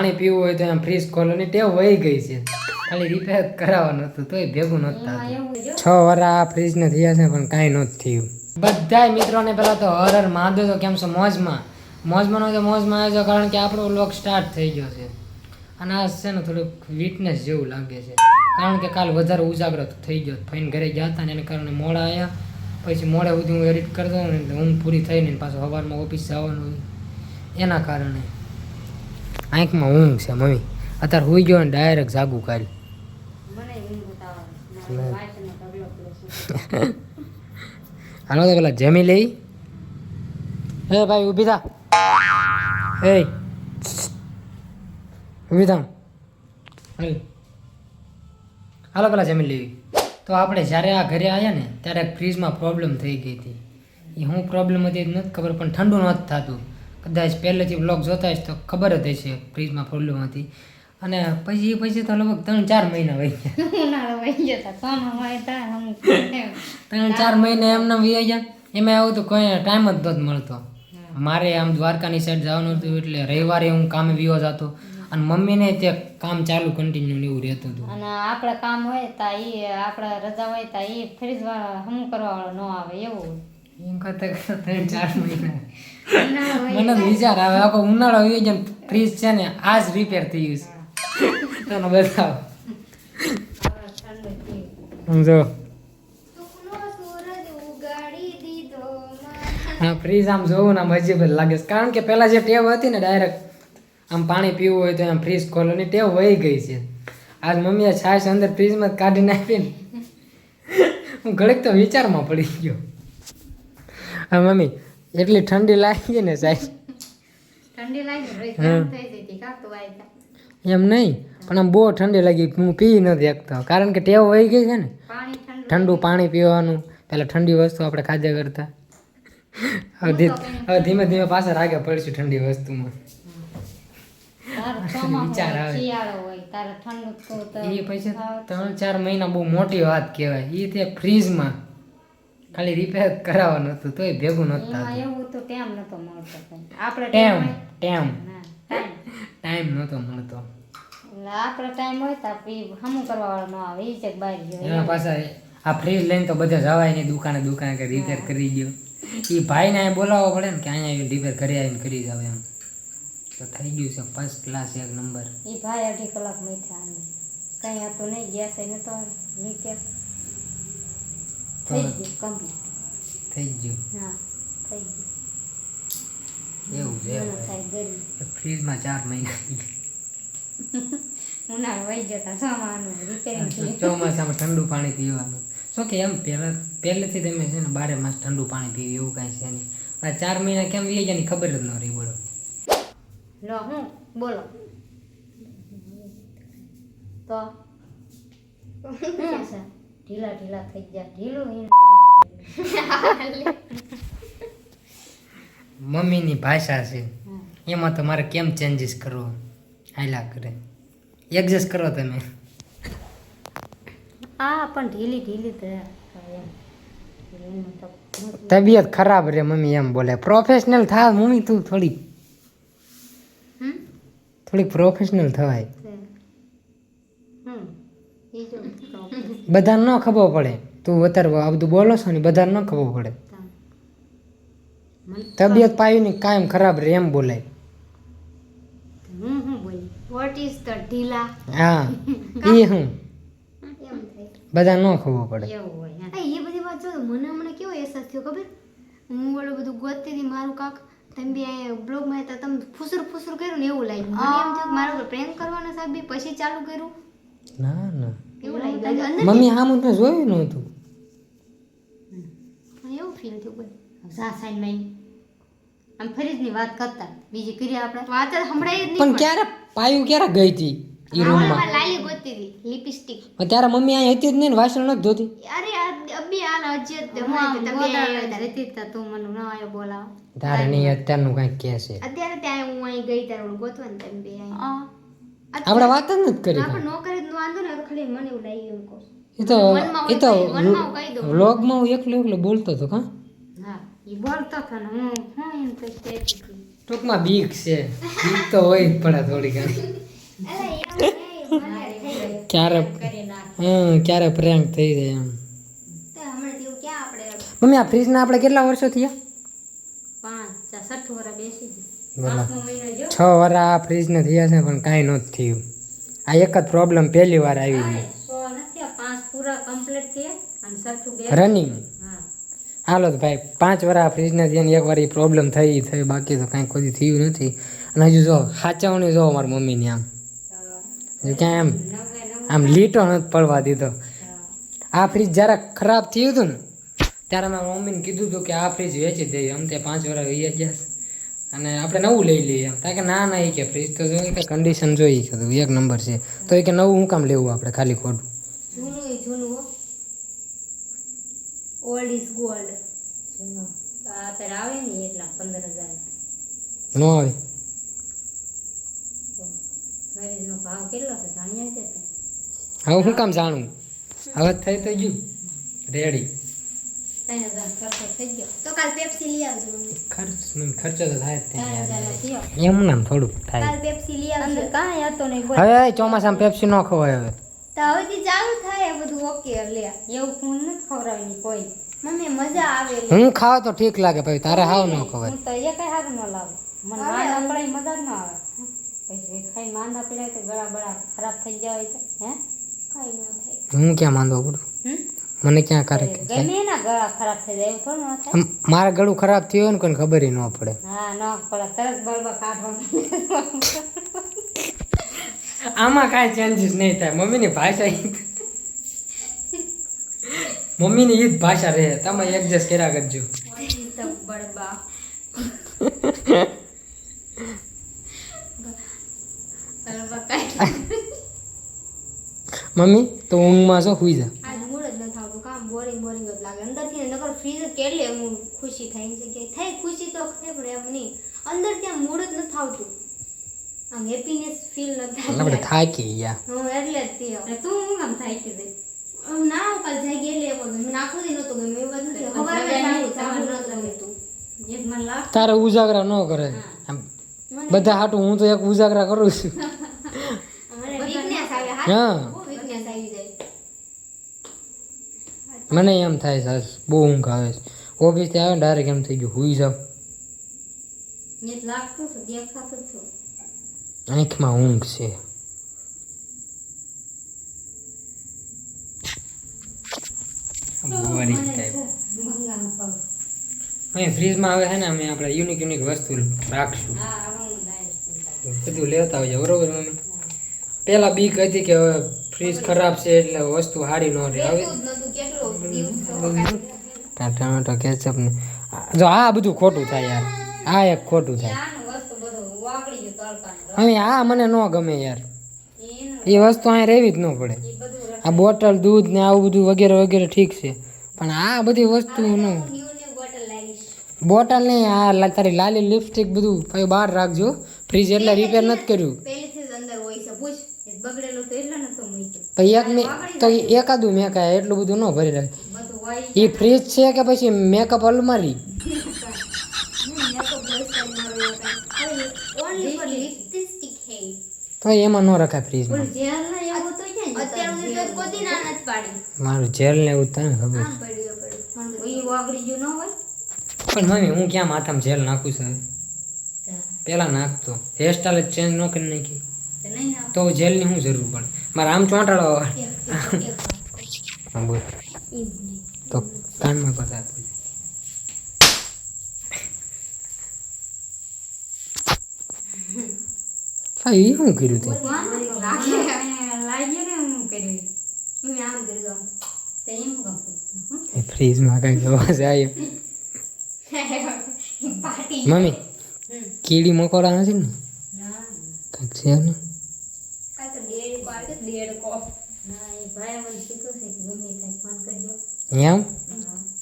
પાણી પીવું હોય તો એમ ફ્રીજ ખોલવાની ટેવ વહી ગઈ છે. ખાલી રિપેર કરાવવાનું હતું તોય ભેગું નહોતું થતું. 6 વર્ષ આ ફ્રીજને થયા છે પણ કાંઈ નહોતું થયું. બધાય મિત્રોને પહેલાં તો હર મહાદેવ. તો કેમ છો? મોજમાં નો તો મોજમાં આવ્યો કારણ કે આપણો વ્લોગ સ્ટાર્ટ થઈ ગયો છે. અને આ છે ને થોડુંક વીકનેસ જેવું લાગે છે કારણ કે કાલ વધારે ઉજાગરો થઈ ગયો. ફઈને ઘરે ગયા હતા ને એને કારણે મોડા આવ્યા. પછી મોડે સુધી હું એડિટ કરતો ને એટલે ઊંઘ પૂરી થઈ ને પાછું સવારમાં ઓફિસ જવાનું એના કારણે આંખમાં ઊંઘ છે. મમ્મી અત્યારે સુઈ ગયો ને ડાયરેક્ટ જાગું કાઢી. હાલો તો પેલા જમી લઈ. હે ભાઈ ઊભી થા. હે ઊભી થા. હાલો પેલા જમી લેવી. તો આપણે જ્યારે આ ઘરે આવ્યા ને ત્યારે ફ્રીજમાં પ્રોબ્લેમ થઈ ગઈ હતી. એ શું પ્રોબ્લેમ હતી નથી ખબર, પણ ઠંડુ નહોતું થતું. કદાચ પહેલેથી બ્લોગ જોતા જ તો ખબર જ હશે ફ્રીજમાં પ્રોબ્લેમ હતી. અને પછી તો લગભગ 3-4 મહિના વહી ગયા. 3-4 મહિના એમને વહી ગયા. એમાં આવું તો કોઈ ટાઈમ જ નહોતો મળતો. મારે આમ દ્વારકાની સાઈડ જવાનું હતું એટલે રવિવારે હું કામે વિયો જતો અને મમ્મીને તે કામ ચાલુ કન્ટિન્યુ એવું રહેતું હતું. અને આપણે કામ હોય તા એ આપણે રજા હોય તા એ ફ્રીજ હમ કરવા વાળો ન આવે એવું. એમ કરતા 3-4 મહિના મને વિચાર આવે આખો ઉનાળો આવી જાય ફ્રીજ છે ને આજ રિપેર થઈ ગયું છે. તને બતાવો સમજો. હા ફ્રીજ આમ જોવું ને આમ અજીબ જ લાગે છે કારણ કે પહેલાં જે ટેવ હતી ને ડાયરેક્ટ આમ પાણી પીવું હોય તો એમ ફ્રીજ ખોલવાની ટેવ વહી ગઈ છે. આજ મમ્મીએ છાશ અંદર ફ્રીજમાં કાઢી નાખીને હું ઘડીક તો વિચારમાં પડી ગયો. હા મમ્મી એટલી ઠંડી લાગી ને સાહેબ. ઠંડી લાગી એમ નહીં પણ આમ બહુ ઠંડી લાગી. હું પી નથી શકતો કારણ કે ટેવ વહી ગઈ છે ને ઠંડુ પાણી પીવાનું. પહેલાં ઠંડી વસ્તુ આપણે ખાધા કરતા. હવે ધીમે ધીમે પાછા રાગે પડશું ઠંડી વસ્તુમાં. વિચાર આવે એ પછી 3-4 મહિના બહુ મોટી વાત કહેવાય. એ તે ફ્રીજમાં ખાલી રિપેર કરાવવાનું હતું તોય ભેગું નહોતું થતું. ટાઈમ નહોતો મળતો. આપણે ટાઈમ હોય તો હમું કરવા વાળો ન આવે એ ચેક બહાર ગયો. એમાં પાછા આ ફ્રીજ લઈને તો બધા જવાય નહીં દુકાને કે રિપેર કરી ગયો. એ ભાઈને અહીં બોલાવવો પડે ને કે અહીંયા રિપેર કરી આવીને કરી જાવ એમ. તો થઈ ગયું છે ફર્સ્ટ ક્લાસ 1 નંબર. એ ભાઈ 2.5 કલાક મેથા કંઈ હતું નહીં ગેસ એ નતો લીકેજ થઈ ગયું કમ્પ્લીટ થઈ ગયું. હા થઈ ગયું એવું છે. ફ્રીજમાં 4 મહિના ઉનાળો વહી જતા સામાનું રિપેરિંગ ચોમાસામાં ઠંડુ પાણી પીવાનું. શું કે એમ પહેલેથી તમે છે ને 12 માસ ઠંડુ પાણી પીવું એવું કાંઈ છે નહીં. આ 4 મહિના કેમ વી જાય ખબર જ ન રહી. બોલો લો હું બોલો તો ઢીલા થઈ ગયા. ઢીલું મમ્મીની ભાષા છે એમાં તમારે કેમ ચેન્જીસ કરવો હાલ્યા કરે. એડજસ્ટ કરો તમે. હા પણ ઢીલી તબિયત ખરાબ રે મમ્મી એમ બોલે. પ્રોફેશનલ થા મમ્મી તું થોડીક પ્રોફેશનલ થવાય. બધાને ન ખબર પડે તું અત્યારે આ બધું બોલો છો ને બધાને ન ખબર પડે. તબિયત પાયું ને કાયમ ખરાબ રે એમ બોલાય. વોટ ઇઝ ધ ઢીલા? હા એ હું બધા ન ખબર પડે. એવું હોય એ બધી વાત જો મને કેવો અહેસાસ થયો ખબર. હું ઓલું બધું ગોતતી હતી મારું કાક તમે બી અહીંયા બ્લોગમાં હતા તમે ફુસર કર્યું ને એવું લાગ્યું. મને એમ થયું મારું પ્રેન્ક કરવાના સાહેબ પછી ચાલુ કર્યું. ના એવું લાગ્યું મમ્મી હા હું જોયું નહોતું. એવું ફીલ થયું બોલ જા સાઈડમાં આમ ફરીજની વાત કરતા બીજી કરી આપણે વાત જ સંભળાય જ નહીં. પણ ક્યારે પાયું ક્યારે ગઈ હતી એ રૂમમાં? લાલી ગોતતી હતી લિપસ્ટિક. ત્યારે મમ્મી અહીં હતી જ નહીં ને વાસણ નથી ધોતી. અરે અબી હાલ અજ્જત તમે રહેતી હતા તું મને ન આયો બોલાવા. તારે નહીં અત્યારનું કંઈક કહે છે. અત્યારે ત્યાં હું અહીં ગઈ ત્યારે હું ગોતવા ને તમે બે આપણે વાત જ નથી કરી. આપણે નો કરે તો વાંધો ને ખાલી મને એવું લાગ્યું કહું. એ તો વ્લોગમાં હું એકલો બોલતો હતો. હા એ બોલતો હતો ને હું એમ કઈ ટૂંકમાં બીક છે, બીક તો હોય જ પડે થોડી ઘણી. ક્યારે ક્યારે પ્રેન્ક થઈ જાય એમ. મમ્મી આ ફ્રીજના આપણે કેટલા વર્ષો થયા? 5-6 વર્ષ બેસી બોલો 6 વર્ષ આ ફ્રીજને થયા છે પણ કાંઈ નહોતું થયું. આ એક જ પ્રોબ્લેમ પહેલી વાર આવી ગઈ 5 પૂરા કમ્પ્લીટ થયા અને સરખું બે રનિંગ. હા હાલો તો ભાઈ 5 વર્ષ આ ફ્રીજને થયા ને એક વાર એ પ્રોબ્લેમ થઈ બાકી તો કાંઈ કોઈ થયું નથી. અને હજુ જો સાચવણી જો મારી મમ્મીની આમ હજુ ક્યાં આમ લીટો નથી પડવા દીધો. આ ફ્રીજ જ્યારે ખરાબ થયું હતું ને ત્યારે મારા મમ્મીને કીધું હતું કે આ ફ્રીજ વેચી દઈએ. આમ તે 5 વર્ષ વહી ગયા અને આપણે નવું લઈ લઈએ એમ. કારણ કે ના એ કે ફ્રીજ તો જોઈએ કે કન્ડિશન જોઈ કે એક નંબર છે તો એ કે નવું હું કામ લેવું આપણે ખાલી ખોટું. જૂનું ઓલ્ડ ઇઝ ગોલ્ડ. અત્યારે આવે ને એટલા 15,000 ન આવે ખરીદનો ભાવ કેટલો છે જાણ્યા છે તો? હવે હું કામ જાણું, હવે થઈ તો ગયું રેડી. 3,000 ખર્ચો થઈ ગયો. તો કાલ પેપ્સી લઈ આવજો મમ્મી. ખર્ચો તો થાય જ તે 3,000 થયો. એમ નામ થોડુંક થાય. કાલ પેપ્સી લઈ આવજો. અંદર કાંઈ હતો નહીં બોલ. હવે ચોમાસામાં પેપ્સી ન ખવાય હવે. તો હવેથી ચાલુ થાય આ બધું ઓકે લે. એવું હું નથી ખવડાવી કોઈ. મમ્મી મજા આવે લે. હું ખાવ તો ઠીક લાગે ભાઈ, તારે હાવ ન ખવાય. હું તો એ કઈ સારું ન લાવું. મને માંદા પડાય મજા જ ન આવે. પછી ખાઈ માંદા પડાય તો ગળા બળા ખરાબ થઈ ગયા હોય તો હે કઈ ન થાય. હું ક્યાં માંદો પડું? મને ક્યાં કરે કે ગમે એના ગળા ખરાબ થઈ જાય એવું થોડું ન થાય. મારા ગળું ખરાબ થયું હોય ને કોઈને ખબર ન પડે. હા ન પડે તરત બળબા કાઢવાનું. આમાં કાંઈ ચેન્જીસ નહીં થાય. મમ્મીની ભાષા મમ્મીની ઈ જ ભાષા રહે, તમે એડજસ્ટ કર્યા કરજો. બળબા મમ્મી તો ઊંઘમાં છો હુઈ જા. આજ મૂડ જ ન થાવતું. કામ બોરિંગ જ લાગે. અંદરથી નકર ફ્રીજ કેટલે હું ખુશી થાય છે કે થાય ખુશી તો છે પણ એમ નહીં. અંદર ત્યાં મૂડ જ ન થાવતું. આમ હેપીનેસ ફીલ ન આપણે થાય. થાકી ગયા. હું એટલે જ તે એટલે તું હું કામ થાય કે દે આમ ના કાલ જાય એટલે એવો મને નાખું દી નતો ગમે એવું બધું છે. હવારે નાખું નતો ગમતું. એક મને લાગ તારે ઉજાગરા ન કરે આમ બધા હાટું હું તો એક ઉજાગરા કરું છું. મને વીકનેસ આવે. હા બહુ વીકનેસ આવી જાય. મને એમ થાય છે બહુ ઊંઘ આવે છે. ઓફિસથી આવે ને ડાયરેક્ટ એમ થઈ ગયું હુઈ જાવ. ને લાગતું તો દેખાતું તો આંખમાં ઊંઘ છે. Boring type. ભંગામાં પાવ અહીં ફ્રીજમાં આવે છે ને અમે આપણે યુનિક વસ્તુ રાખશું. હા હવે હું ડાયરેક્ટ બધું લેતા હોય બરોબર મમ્મી. પેલા બીક હતી કે હવે ફ્રીજ ખરાબ છે એટલે વસ્તુ સારી ન રહે. હવે બેસતું જ નતું કેટલો દિવસ ટમેટો કેચઅપ ને જો આ બધું ખોટું થાય યાર. આ એક ખોટું થાય. આનું વસ્તુ બધું વાગડી ગયું તડકાનું. હવે આ મને ન ગમે યાર. એનું એ વસ્તુ અહીં રહેવી જ ન પડે. એ બધું આ બોટલ દૂધ ને આવું બધું વગેરે વગેરે ઠીક છે પણ આ બધી વસ્તુ ન. ન્યુ બોટલ લાવીશ. બોટલ નહીં આ તારી લાલી લિપસ્ટિક બધું પછી બહાર રાખજો. ફ્રીજ એટલે રિપેર નથી કર્યું. પહેલેથી જ અંદર હોય છે પૂછ. એ બગડેલું તો એટલે નતો મૂક્યું. પછી એક તો એકાદું મેકાય એટલું બધું ન ભરી રાખે. બધું હોય એ ફ્રીજ છે કે પછી મેકઅપ અલમારી? ઓનલી ફોર લિપસ્ટિક હે. તો એમાં ન રખાય ફ્રીજમાં. જેલ ના એવું તો ક્યાં અત્યાર સુધી તો કોઈ ના નથી પાડી. મારું જેલ ને એવું થાય ને ખબર. આમ પડ્યું પડ્યું. એ વાગડી ગયું ન હોય પણ મમ્મી હું ક્યાં માથામાં જેલ નાખું છું હવે? પેલા નાખતો હેરસ્ટાઈલ જ ચેન્જ ન કરી નાખી તો નહીં ના તો જેલની શું જરૂર પડે? મારે આમ ચોંટાડો બોલ તો કાનમાં પસાર થઈ હા એ શું કર્યું તે? લાગ્યું ને હું કર્યું મેં આમ કરી દઉં. તો એમ કામ એ ફ્રીજમાં કાંઈક અવાજ આવ્યો. પાર્ટી. મમ્મી કીડી મકોડા નથી ને? ના કાંઈક છે ને? આ તો ડેડ પાર્ટી ડેડ કોફ. ના એ ભાઈ મને કીધું છે કે ગમે ત્યાં ફોન કરજો એમ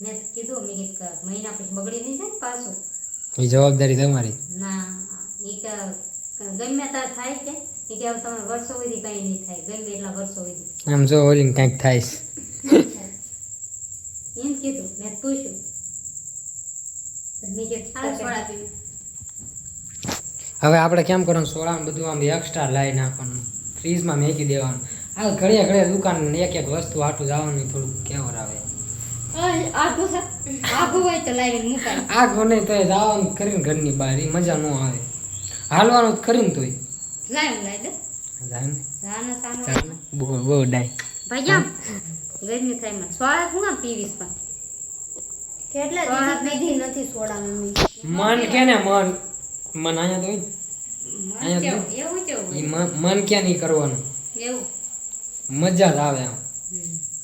મેં તો કીધું મેં કીધું કે મહિના પછી બગડી નહીં જાય ને પાછું એ જવાબદારી તમારી. ના એ કે ગમે ત્યાં થાય કે એ કે હવે તમે વર્ષો સુધી કંઈ નહીં થાય ગમે એટલા વર્ષો સુધી આમ જો ઓલીને કાંઈક થાય છે. એમ કીધું મેં પૂછ્યું તો મેં કીધું હાલ સોડા પીવી. હવે આપણે કેમ કરવાનું, સોડા બધું આમ એક્સ્ટ્રા લાવી નાખવાનું, ફ્રીજમાં મેકી દેવાનું. આ ઘડીએ ઘડીએ દુકાન એક એક વસ્તુ આટું જવાનું થોડુંક કેવર આવે. આગું હોય તો લાવીને મુકાય. આ ગોને તો જવાનું કરીને ઘરની બહાર એ મજા ન આવે. હાલવાનું જ કરીને તોય લાવી દે જાય ને જાને સાનો ચાલ ને બહુ ડાય. ભાઈ જામ ગરમી થાય મને સોડા હું આમ પીવીશ પણ કેટલા દિવસ પીધી નથી સોડા મમ્મી. મન કે ને મન અહીંયા તો હોય ને. અહીંયા તો એવું કેવું ઈ મન ક્યાં નહીં કરવાનું, એવું મજા જ આવે આમ.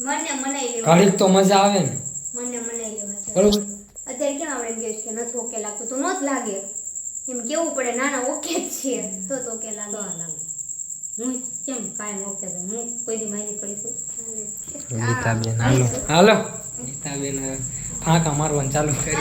મને મનાઈ લેવા ઘડીક તો મજા આવે ને, મને મનાઈ લેવા છે. બરોબર. અત્યારે કેમ આપણે એમ કહીએ કે નથી ઓકે લાગતું તો નો જ લાગે એમ કેવું પડે. નાના ઓકે જ છે તો ઓકે તો લાગે. લાગે હું કેમ કાયમ ઓકે તો હું કોઈ દી મારી પડી છું ગીતાબેન હાલો હાલો. ગીતાબેન હવે ફાંકા મારવાનું ચાલુ કરી.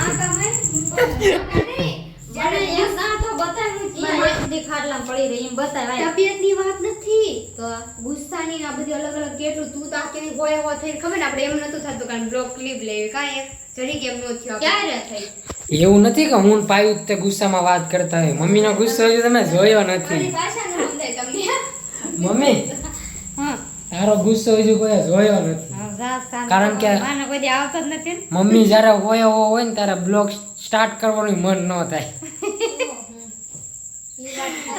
જ્યારે એક ગાંઠો બતાય હું જીયા સુધી ખાટલામાં પડી રહી એમ બતાય તબિયતની વાત નથી તો ગુસ્સાની ને આ બધી અલગ અલગ કેટલું તું તો આ કેવી હોય હોય થઈ ખબર ને આપણે એમ નતું થતું કારણ બ્લોક ક્લિપ લેવી કાંઈ એક જરીક એમ નો થયો ક્યારે થઈ એવું નથી કે હું પાયું તે ગુસ્સામાં વાત કરતા હોય. મમ્મીનો ગુસ્સો હજુ તમે જોયો નથી. મારી ભાષા ન સમજાય તમને. મમ્મી હા તારો ગુસ્સો હજુ કોઈ જોયો નથી. કારણ કે માને કોઈ દી આવતો જ નથી ને. મમ્મી જયારે હોય ને ત્યારે બ્લોગ સ્ટાર્ટ કરવાનું મન ન થાય.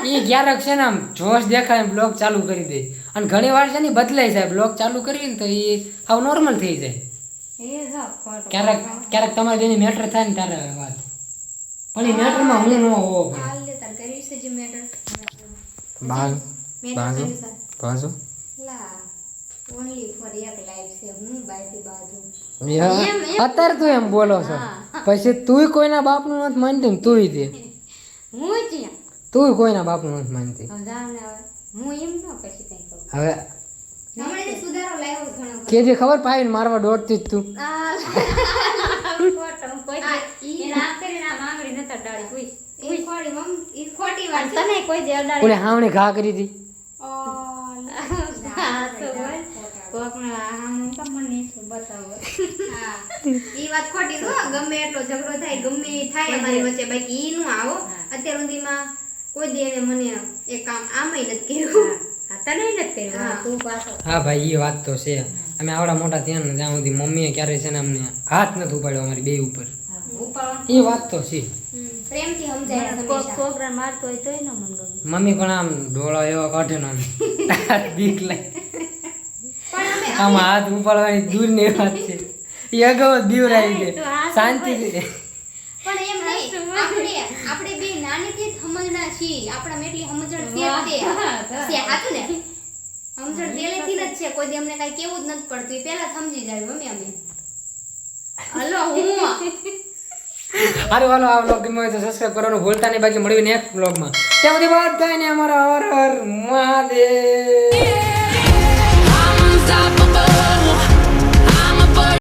એ ક્યારેક છે ને આમ જોશ દેખાય બ્લોગ ચાલુ કરી દે અને ઘણી વાર છે ને ઈ બદલાઈ જાય. બ્લોગ ચાલુ કરી ને તો એ આવ નોર્મલ થઈ જાય. એ હા ખોટો ક્યારેક તમારે જેની મેટર થાય ને ત્યારે વાત, પણ એ મેટરમાં હું ન હોવો પડે. હાલ લે તાર કરી છે જે મેટર બાજુ મેટર કરી છે બાજુ લા ઓન્લી ફોર એક લાઈફ છે હું બાયથી બાજુ અત્યારે તું એમ બોલો છો, પછી તુંય કોઈના બાપનું નથી માનતી ને તુંય દે હું ત્યાં તુંય કોઈના બાપનું નથી માનતી. હવે જાવ ને હવે હું એમ ન પછી કઈ કહું હવે હમણાં જે સુધારો લાવ્યો ઘણો કે જે ખબર પાવીને મારવા દોડતી જ તું. ખોટો હું કોઈ દી એને આમ કરીને આમ આંગળી નતા ડાળી કોઈ એ ખોટી મમ્મી એ ખોટી વાત અને તને કોઈ દી અડાડી ઓલે હાવણી ઘા કરી હતી. હા તો હોય કોકના આમ તો મને શું બતાવો હા ઈ વાત ખોટી છે હો. ગમે એટલો ઝઘડો થાય ગમે ઈ થાય અમારી વચ્ચે બાકી ઈ નું આવો અત્યાર સુધીમાં કોઈ દી એને મને એક કામ આમય નથી કર્યું. હા તને નથી કર્યું હા તું પાછો હા ભાઈ એ વાત તો છે. અમે આવડા મોટા થયા ને ત્યાં સુધી મમ્મીએ ક્યારે છે ને અમને હાથ નથી ઉપાડ્યો અમારી બે ઉપર. ઉપાડવાનું એ વાત તો છે. પ્રેમથી સમજાય હંમેશા. છોકરા મારતો હોય તોય ન મન ગમે મમ્મી પણ આમ ડોળો એવો કાઢે ને બીક લાગે. પણ અમે આમાં હાથ ઉપાડવાની દૂરની વાત છે. એ અગાઉ જ બીવરાવી દે શાંતિથી. પણ એમ નહીં આપણે બે નાનીથી જ સમજણા છીએ આપણા એટલી સમજણ છે જ તે છે હાચું ને સમજણ પહેલેથી જ છે કોઈ દી અમને કાંઈ કેવું જ નથી પડતું એ પહેલા સમજી જાય મમ્મી અમે હલો હું હારું હાલો આ બ્લોગ ગમ્યો હોય તો સબસ્ક્રાઇબ કરવાનું ભૂલતા નહીં. બાકી મળીને નેક્સ્ટ બ્લોગમાં. ત્યાં સુધી વાત થાય ને અમારા હર હર મહાદેવ.